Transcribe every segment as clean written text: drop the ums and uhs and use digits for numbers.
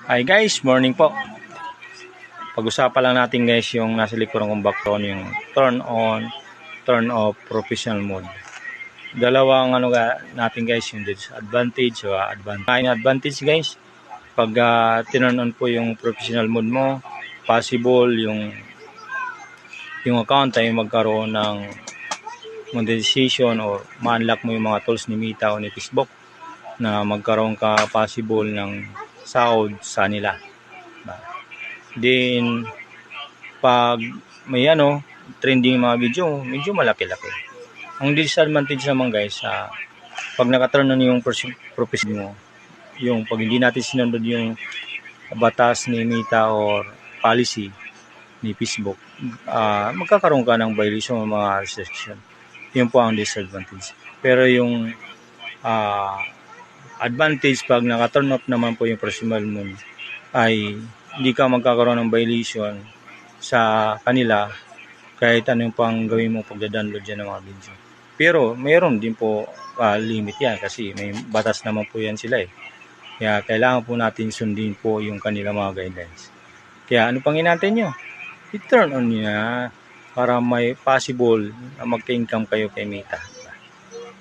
Hi guys, morning po. Pag-usapan lang natin guys yung nasa likuran kong background, yung turn on, turn off, professional mode. Dalawang natin guys, yung disadvantage o advantage. Advantage guys, pag tinurn on po yung professional mode mo, possible yung account ay magkaroon ng monetization or ma-unlock mo yung mga tools ni Meta o ni Facebook na magkaroon ka possible ng sahod sa nila. Then pag may trending mga video, medyo malaki-laki. Ang disadvantage naman guys, pag naka-turn on yung profession mo, yung pag hindi natin sinunod yung batas ni Meta or policy ni Facebook, magkakaroon ka ng violation ng mga restriction. Yun po ang disadvantage. Pero yung advantage, pag naka-turn off naman po yung professional mo, ay hindi ka magkakaroon ng violation sa kanila kahit anong pang gawin mo pagda-download dyan ng mga video. Pero mayroon din po limit yan kasi may batas naman po yan sila eh. Kaya kailangan po natin sundin po yung kanila mga guidelines. Kaya ano pang hinantay nyo? I-turn on nyo na para may possible na magka-income kayo kay Meta.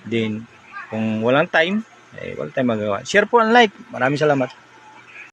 Then kung walang time, wala tayong magawa. Share po and like. Maraming salamat.